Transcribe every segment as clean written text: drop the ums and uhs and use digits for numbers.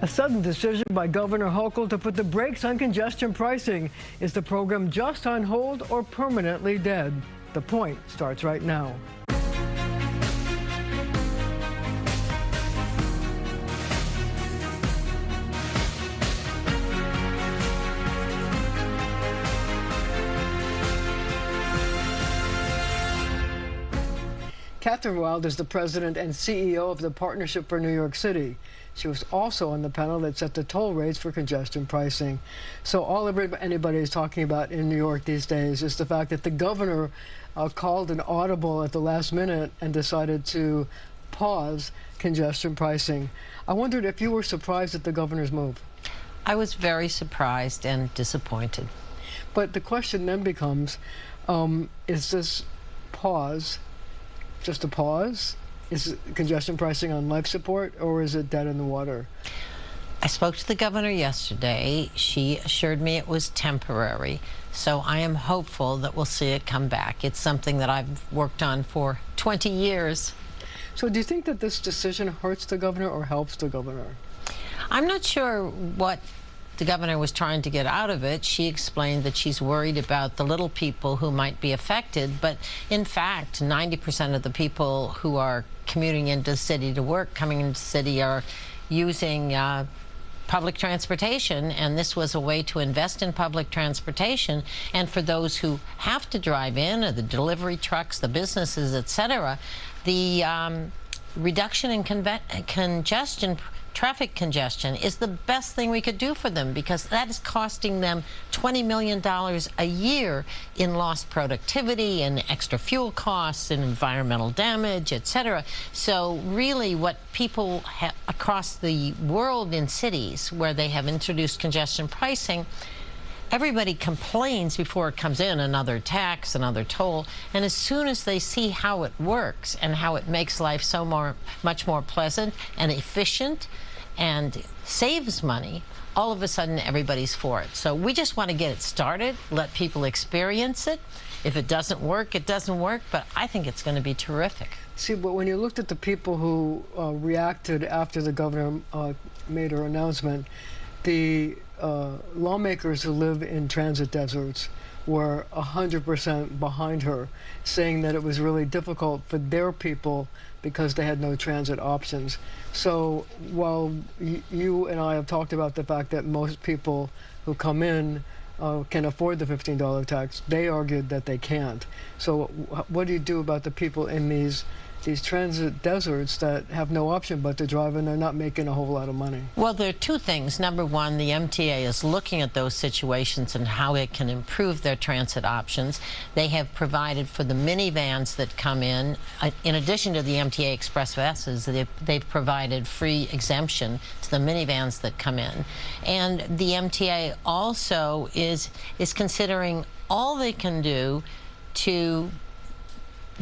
A sudden decision by Governor Hochul to put the brakes on congestion pricing. Is the program just on hold or permanently dead? The Point starts right now. Catherine Wild is the president and CEO of the Partnership for New York City. She was also on the panel that set the toll rates for congestion pricing. So anybody is talking about in New York these days is the fact that the governor called an audible at the last minute and decided to pause congestion pricing. I wondered if you were surprised at the governor's move. I was very surprised and disappointed. But the question then becomes, is this pause just a pause? Is congestion pricing on life support, or is it dead in the water? I spoke to the governor yesterday. She assured me it was temporary. So I am hopeful that we'll see it come back. It's something that I've worked on for 20 years. So do you think that this decision hurts the governor or helps the governor? I'm not sure what the governor was trying to get out of it. She explained that she's worried about the little people who might be affected, but in fact 90% of the people who are commuting into the city to work, coming into the city, are using public transportation, and this was a way to invest in public transportation. And for those who have to drive in, or the delivery trucks, the businesses, etc., the reduction in traffic congestion is the best thing we could do for them, because that is costing them $20 million a year in lost productivity and extra fuel costs and environmental damage, etc. So really what people across the world in cities where they have introduced congestion pricing, everybody complains before it comes in, another tax, another toll, and as soon as they see how it works and how it makes life so much more pleasant and efficient and saves money, all of a sudden everybody's for it. So we just want to get it started, let people experience it. If it doesn't work, it doesn't work, but I think it's going to be terrific. See, but when you looked at the people who reacted after the governor made her announcement, the lawmakers who live in transit deserts were 100% behind her, saying that it was really difficult for their people because they had no transit options. So while you and I have talked about the fact that most people who come in can afford the $15 tax, they argued that they can't. So what do you do about the people in these transit deserts that have no option but to drive, and they're not making a whole lot of money? Well, there are two things. Number one, the MTA is looking at those situations and how it can improve their transit options. They have provided for the minivans that come in addition to the MTA express buses, they've provided free exemption to the minivans that come in. And the MTA also is considering all they can do to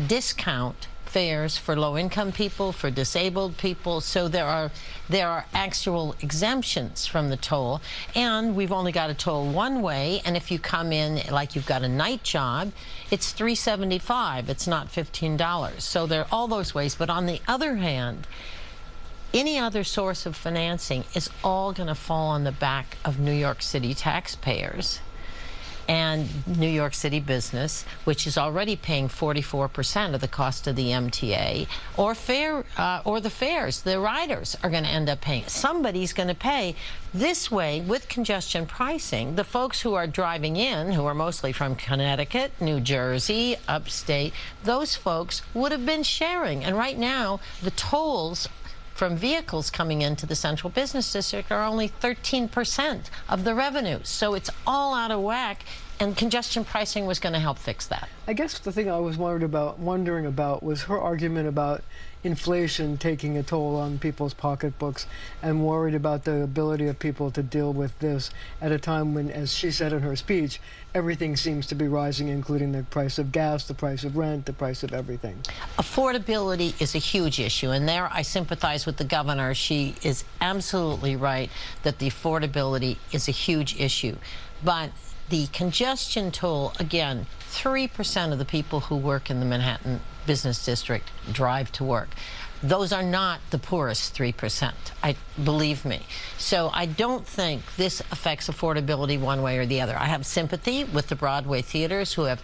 discount fares for low-income people, for disabled people. So there are actual exemptions from the toll, and we've only got a toll one way, and if you come in like you've got a night job, it's $3.75. It's not $15. So there are all those ways. But on the other hand, any other source of financing is all going to fall on the back of New York City taxpayers and New York City business, which is already paying 44% of the cost of the MTA, or the fares. The riders are going to end up paying. Somebody's going to pay. This way, with congestion pricing, the folks who are driving in, who are mostly from Connecticut, New Jersey, upstate, those folks would have been sharing. And right now, the tolls from vehicles coming into the central business district are only 13% of the revenue. So it's all out of whack, and congestion pricing was going to help fix that. I guess the thing I was wondering about was her argument about inflation taking a toll on people's pocketbooks, and worried about the ability of people to deal with this at a time when, as she said in her speech, everything seems to be rising, including the price of gas, the price of rent, the price of everything. Affordability is a huge issue, and there I sympathize with the governor. She is absolutely right that the affordability is a huge issue. But the congestion toll, again, 3% of the people who work in the Manhattan business district drive to work. those are not the poorest 3%. Believe me. So I don't think this affects affordability one way or the other. I have sympathy with the Broadway theaters who have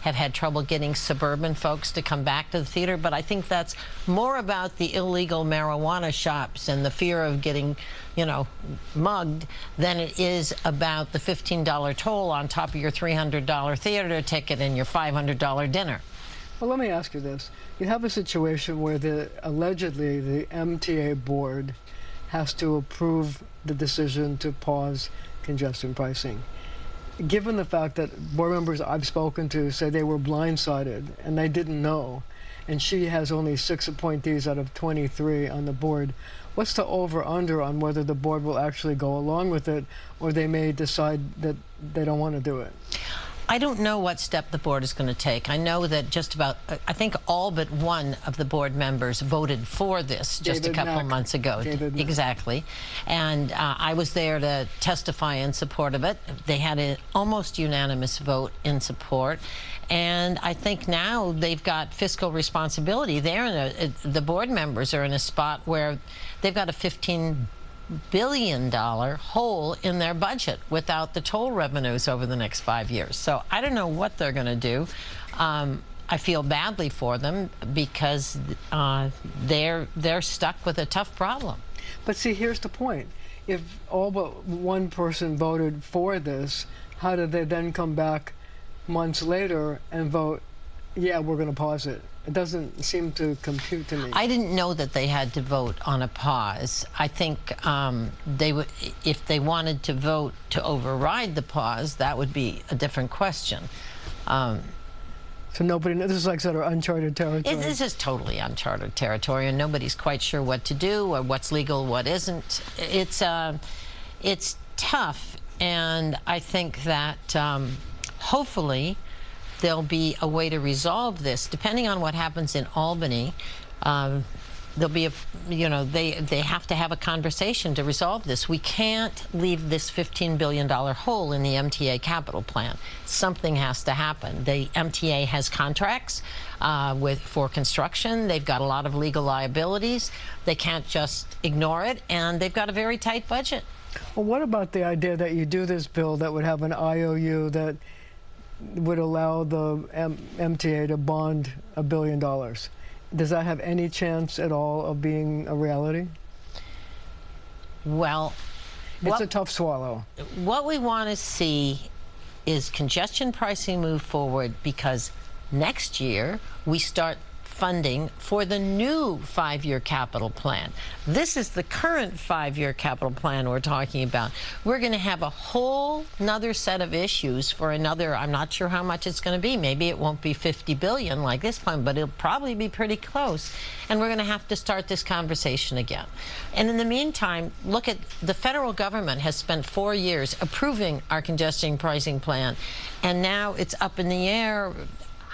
had trouble getting suburban folks to come back to the theater, but I think that's more about the illegal marijuana shops and the fear of getting, you know, mugged than it is about the $15 toll on top of your $300 theater ticket and your $500 dinner. Well, let me ask you this. You have a situation where allegedly the MTA board has to approve the decision to pause congestion pricing. Given the fact that board members I've spoken to say they were blindsided and they didn't know, and she has only 6 appointees out of 23 on the board, what's the over-under on whether the board will actually go along with it, or they may decide that they don't want to do it? I don't know what step the board is going to take. I know that just about, I think all but one of the board members voted for this just a couple of months ago. Exactly. And I was there to testify in support of it. They had an almost unanimous vote in support. And I think now they've got fiscal responsibility. The board members are in a spot where they've got a $15 billion hole in their budget without the toll revenues over the next 5 years. So I don't know what they're going to do. I feel badly for them because they're stuck with a tough problem. But see, here's the point. If all but one person voted for this, how did they then come back months later and vote, yeah, we're going to pause it? It doesn't seem to compute to me. I didn't know that they had to vote on a pause. I think they would, if they wanted to vote to override the pause, that would be a different question. So nobody, this is like sort of uncharted territory. This is totally uncharted territory, and nobody's quite sure what to do or what's legal, what isn't. It's tough, and I think that hopefully there'll be a way to resolve this. Depending on what happens in Albany, there'll be they have to have a conversation to resolve this. We can't leave this $15 billion hole in the MTA capital plan. Something has to happen. The MTA has contracts for construction. They've got a lot of legal liabilities. They can't just ignore it, and they've got a very tight budget. Well, what about the idea that you do this bill that would have an IOU that would allow the MTA to bond $1 billion? Does that have any chance at all of being a reality? Well, it's a tough swallow. What we want to see is congestion pricing move forward, because next year we start funding for the new 5-year capital plan. This is the current 5-year capital plan we're talking about. We're going to have a whole nother set of issues for another, I'm not sure how much it's going to be. Maybe it won't be 50 billion like this plan, but it'll probably be pretty close. And we're going to have to start this conversation again. And in the meantime, look at the federal government has spent 4 years approving our congestion pricing plan, and now it's up in the air.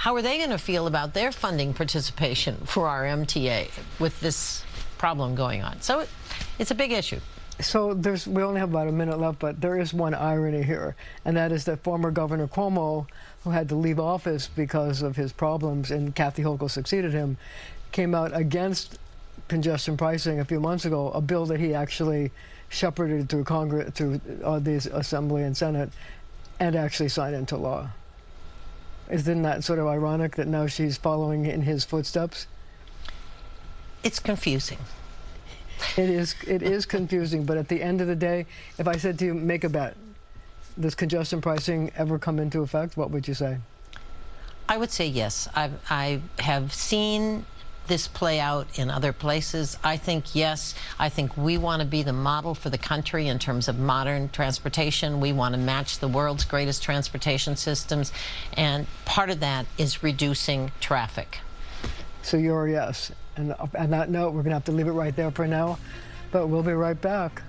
How are they going to feel about their funding participation for our MTA with this problem going on? So it's a big issue. So we only have about a minute left, but there is one irony here, and that is that former Governor Cuomo, who had to leave office because of his problems, and Kathy Hochul succeeded him, came out against congestion pricing a few months ago, a bill that he actually shepherded through Congress, through the Assembly and Senate, and actually signed into law. Isn't that sort of ironic that now she's following in his footsteps? It's confusing. It is confusing, but at the end of the day, if I said to you, make a bet, does congestion pricing ever come into effect, what would you say? I would say yes. I have seen this play out in other places. I think yes. I think we want to be the model for the country in terms of modern transportation. We want to match the world's greatest transportation systems, and part of that is reducing traffic. So you're a yes. And on that note, we're going to have to leave it right there for now, but we'll be right back.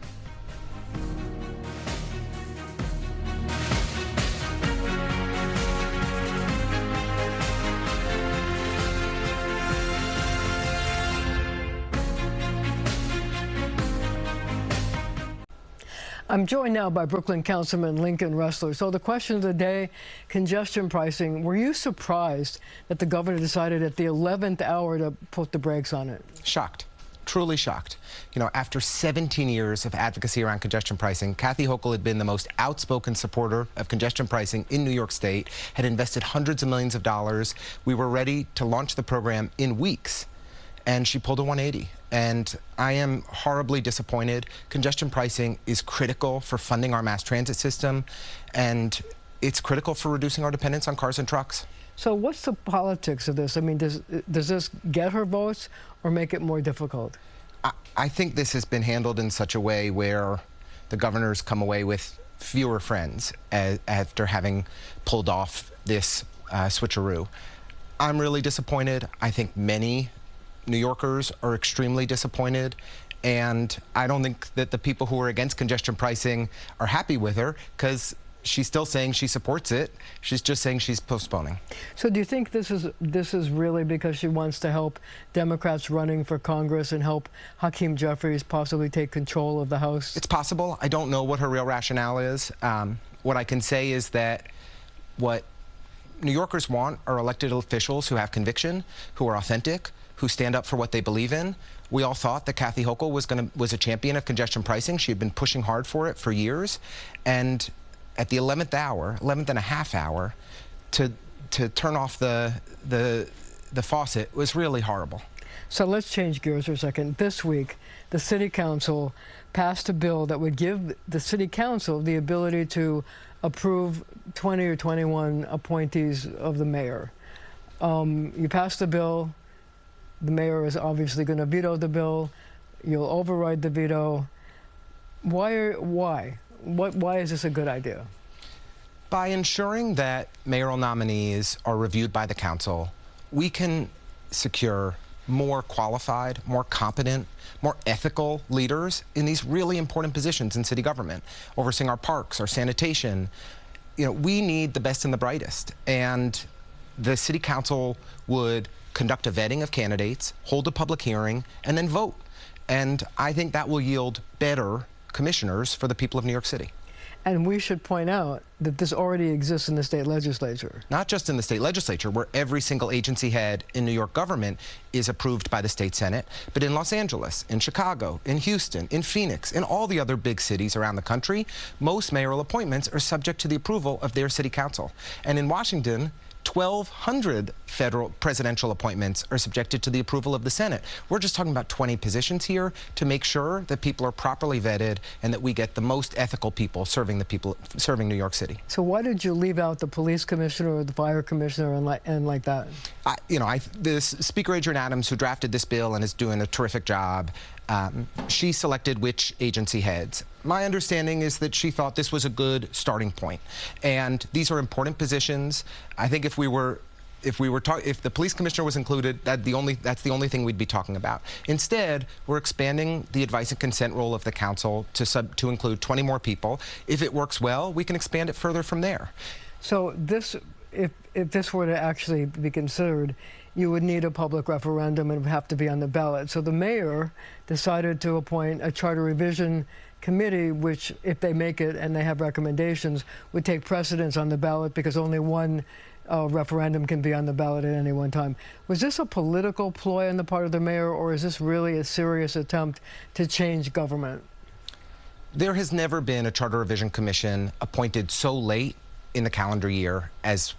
I'm joined now by Brooklyn Councilman Lincoln Ressler. So the question of the day, congestion pricing. Were you surprised that the governor decided at the 11th hour to put the brakes on it? Shocked. Truly shocked. You know, after 17 years of advocacy around congestion pricing, Kathy Hochul had been the most outspoken supporter of congestion pricing in New York State, had invested hundreds of millions of dollars. We were ready to launch the program in weeks, and she pulled a 180. And I am horribly disappointed. Congestion pricing is critical for funding our mass transit system, and it's critical for reducing our dependence on cars and trucks. So what's the politics of this? I mean, does this get her votes or make it more difficult? I think this has been handled in such a way where the governor's come away with fewer friends after having pulled off this switcheroo. I'm really disappointed. I think many New Yorkers are extremely disappointed, and I don't think that the people who are against congestion pricing are happy with her, because she's still saying she supports it. She's just saying she's postponing. So do you think this is really because she wants to help Democrats running for Congress and help Hakeem Jeffries possibly take control of the House? It's possible. I don't know what her real rationale is. What I can say is that what New Yorkers want are elected officials who have conviction, who are authentic, who stand up for what they believe in. We all thought that Kathy Hochul was a champion of congestion pricing. She had been pushing hard for it for years, and at the 11th hour, 11th and a half hour, to turn off the faucet was really horrible. So let's change gears for a second. This week, the City Council passed a bill that would give the City Council the ability to approve 20 or 21 appointees of the mayor. You passed the bill. The mayor is obviously going to veto the bill. You'll override the veto. Why is this a good idea? By ensuring that mayoral nominees are reviewed by the council, we can secure more qualified, more competent, more ethical leaders in these really important positions in city government, overseeing our parks, our sanitation. You know, we need the best and the brightest, and the city council would conduct a vetting of candidates, hold a public hearing, and then vote. And I think that will yield better commissioners for the people of New York City. And we should point out that this already exists in the state legislature. Not just in the state legislature, where every single agency head in New York government is approved by the state Senate, but in Los Angeles, in Chicago, in Houston, in Phoenix, in all the other big cities around the country, most mayoral appointments are subject to the approval of their city council. And in Washington, 1,200 federal presidential appointments are subjected to the approval of the Senate. We're just talking about 20 positions here to make sure that people are properly vetted and that we get the most ethical people serving New York City. So why did you leave out the police commissioner or the fire commissioner and like that? The Speaker Adrian Adams, who drafted this bill and is doing a terrific job, she selected which agency heads. My understanding is that she thought this was a good starting point, and these are important positions. I think if the police commissioner was included, that's the only thing we'd be talking about. Instead, we're expanding the advice and consent role of the council to include 20 more people. If it works well, we can expand it further from there. So if this were to actually be considered, you would need a public referendum and it would have to be on the ballot. So the mayor decided to appoint a charter revision committee, which, if they make it and they have recommendations, would take precedence on the ballot, because only one referendum can be on the ballot at any one time. Was this a political ploy on the part of the mayor, or is this really a serious attempt to change government? There has never been a charter revision commission appointed so late in the calendar year as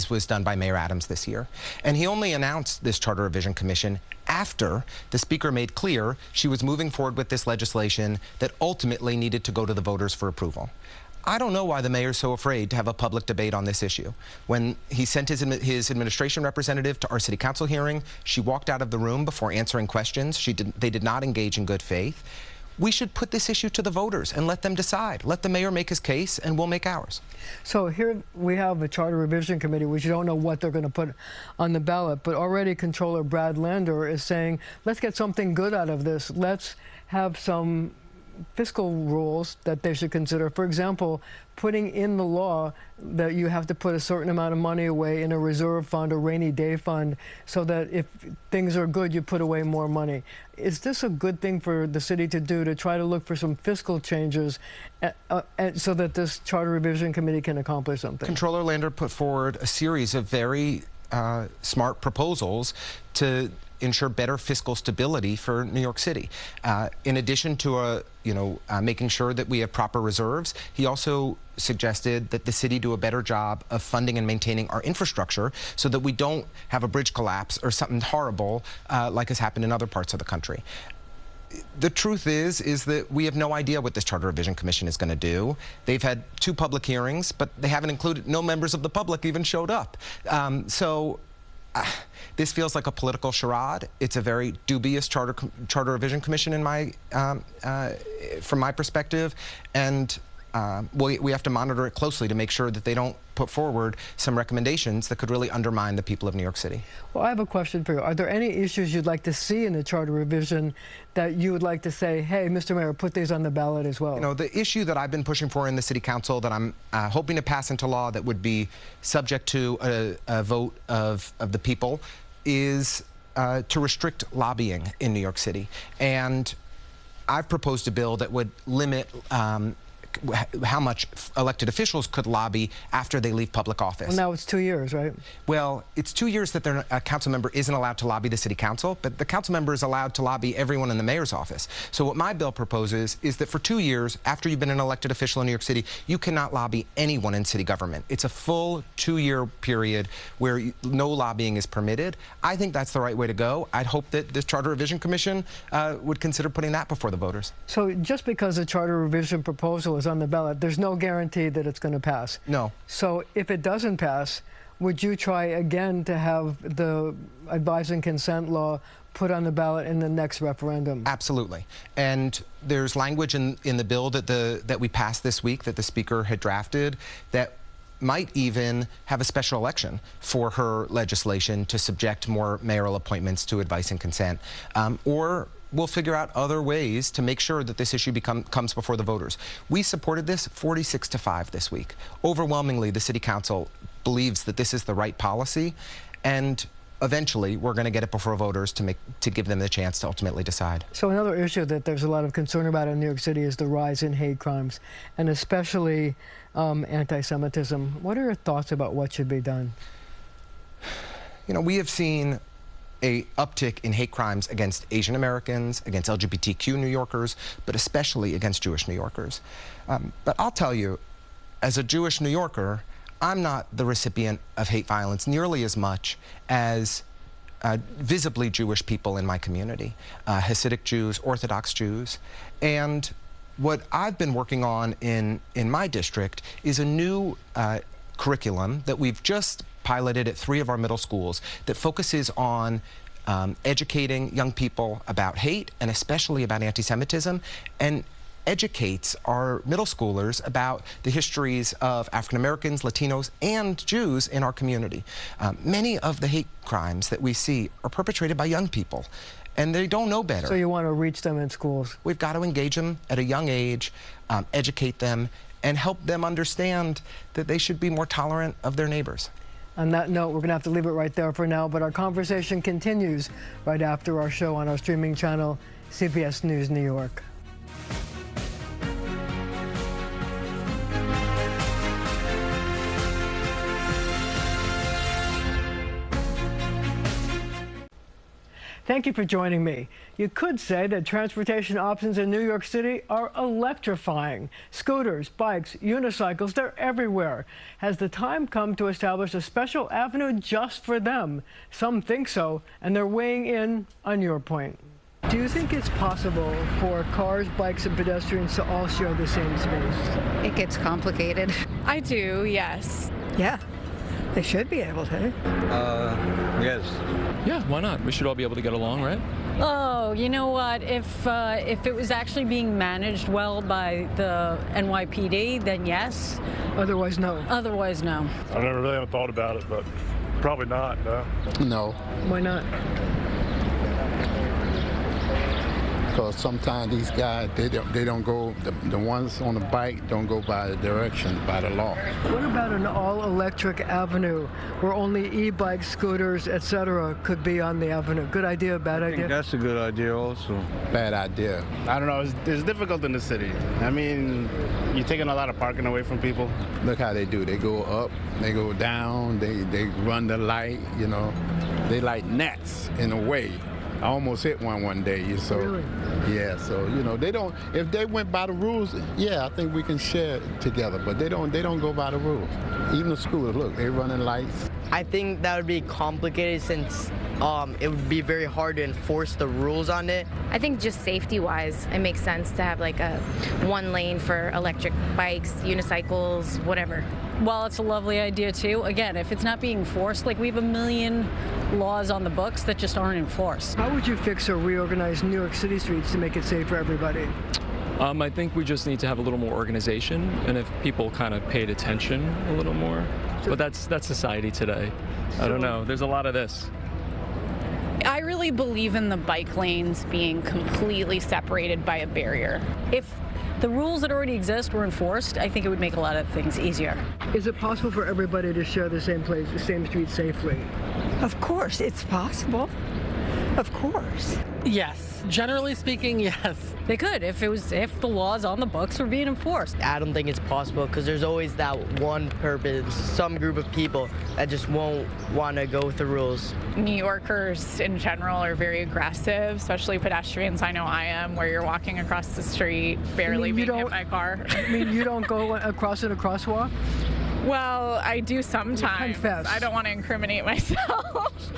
was done by Mayor Adams this year. And he only announced this Charter Revision Commission after the Speaker made clear she was moving forward with this legislation that ultimately needed to go to the voters for approval. I don't know why the mayor's so afraid to have a public debate on this issue. When he sent his administration representative to our city council hearing, she walked out of the room before answering questions. They did not engage in good faith. We should put this issue to the voters and let them decide. Let the mayor make his case, and we'll make ours. So here we have a Charter Revision Committee, which you don't know what they're going to put on the ballot, but already Comptroller Brad Lander is saying, let's get something good out of this. Let's have some fiscal rules that they should consider. For example, putting in the law that you have to put a certain amount of money away in a reserve fund or rainy day fund so that if things are good, you put away more money. Is this a good thing for the city to do, to try to look for some fiscal changes so that this Charter Revision Committee can accomplish something? Comptroller Lander put forward a series of very smart proposals to ensure better fiscal stability for New York City. In addition to making sure that we have proper reserves, he also suggested that the city do a better job of funding and maintaining our infrastructure so that we don't have a bridge collapse or something horrible like has happened in other parts of the country. The truth is that we have no idea what this Charter Revision Commission is going to do. They've had 2 public hearings, but they haven't included, no members of the public even showed up. This feels like a political charade. It's a very dubious Charter Revision Commission from my perspective, and we have to monitor it closely to make sure that they don't put forward some recommendations that could really undermine the people of New York City. Well, I have a question for you. Are there any issues you'd like to see in the Charter Revision that you would like to say, hey, Mr. Mayor, put these on the ballot as well? You know, the issue that I've been pushing for in the City Council that I'm hoping to pass into law that would be subject to a vote of the people is to restrict lobbying in New York City. And I've proposed a bill that would limit how much elected officials could lobby after they leave public office. Well, now it's 2 years, right? Well, it's 2 years that a council member isn't allowed to lobby the city council, but the council member is allowed to lobby everyone in the mayor's office. So what my bill proposes is that for 2 years, after you've been an elected official in New York City, you cannot lobby anyone in city government. It's a full 2-year period where no lobbying is permitted. I think that's the right way to go. I'd hope that this Charter Revision Commission would consider putting that before the voters. So just because the Charter Revision proposal is on the ballot, there's no guarantee that it's going to pass. No. So if it doesn't pass, would you try again to have the advise and consent law put on the ballot in the next referendum? Absolutely. And there's language in the bill that we passed this week that the Speaker had drafted that might even have a special election for her legislation to subject more mayoral appointments to advice and consent. Or we'll figure out other ways to make sure that this issue comes before the voters. We supported this 46-5 this week. Overwhelmingly, the City Council believes that this is the right policy, and eventually we're going to get it before voters to give them the chance to ultimately decide. So another issue that there's a lot of concern about in New York City is the rise in hate crimes, and especially anti-Semitism. What are your thoughts about what should be done? You know, we have seen an uptick in hate crimes against Asian Americans, against LGBTQ New Yorkers, but especially against Jewish New Yorkers. But I'll tell you, as a Jewish New Yorker, I'm not the recipient of hate violence nearly as much as visibly Jewish people in my community, Hasidic Jews, Orthodox Jews. And what I've been working on in my district is a new curriculum that we've just piloted at 3 of our middle schools that focuses on educating young people about hate and especially about anti-Semitism, and educates our middle schoolers about the histories of African Americans, Latinos, and Jews in our community. Many of the hate crimes that we see are perpetrated by young people, and they don't know better. So you want to reach them in schools? We've got to engage them at a young age, educate them, and help them understand that they should be more tolerant of their neighbors. On that note, we're going to have to leave it right there for now, but our conversation continues right after our show on our streaming channel, CBS News New York. Thank you for joining me. You could say that transportation options in New York City are electrifying. Scooters, bikes, unicycles, they're everywhere. Has the time come to establish a special avenue just for them? Some think so, and they're weighing in on your point. Do you think it's possible for cars, bikes, and pedestrians to all share the same space? It gets complicated. I do, yes. Yeah, they should be able to. Yes. Yeah, why not? We should all be able to get along, right? Oh, you know what? If it was actually being managed well by the NYPD, then yes. Otherwise, no. Otherwise, no. I never really haven't thought about it, but probably not, no. No. Why not? because sometimes these guys, they don't go, the ones on the bike don't go by the directions, by the law. What about an all-electric avenue where only e-bikes, scooters, etc. could be on the avenue? Good idea, bad I think idea? that's a good idea also. Bad idea. I don't know, it's difficult in the city. I mean, you're taking a lot of parking away from people. Look how they do. They go up, they go down, they run the light, you know. They like gnats in a way. I almost hit one day, so Really? yeah. So you know, they don't. If they went by the rules, yeah, I think we can share it together. But they don't go by the rules. Even the schoolers, look, they running lights. I think that would be complicated since it would be very hard to enforce the rules on it. I think just safety-wise, it makes sense to have like a one lane for electric bikes, unicycles, whatever. Well, it's a lovely idea too. Again, if it's not being enforced, like we have a million laws on the books that just aren't enforced. How would you fix or reorganize New York City streets to make it safe for everybody? I think we just need to have a little more organization, and if people kind of paid attention a little more. But that's society today. I don't know. There's a lot of this. I really believe in the bike lanes being completely separated by a barrier. If the rules that already exist were enforced, I think it would make a lot of things easier. Is it possible for everybody to share the same place, the same street safely? Of course, it's possible. Of course. Yes. Generally speaking, yes. They could if the laws on the books were being enforced. I don't think it's possible because there's always that one purpose, some group of people that just won't want to go with the rules. New Yorkers in general are very aggressive, especially pedestrians. I know I am, where you're walking across the street, barely being hit by a car. I mean, you don't go across in a crosswalk? Well, I do sometimes. Confess. I don't want to incriminate myself.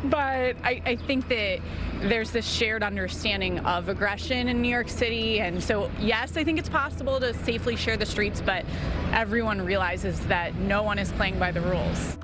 But I think that there's this shared understanding of aggression in New York City. And so, yes, I think it's possible to safely share the streets, but everyone realizes that no one is playing by the rules.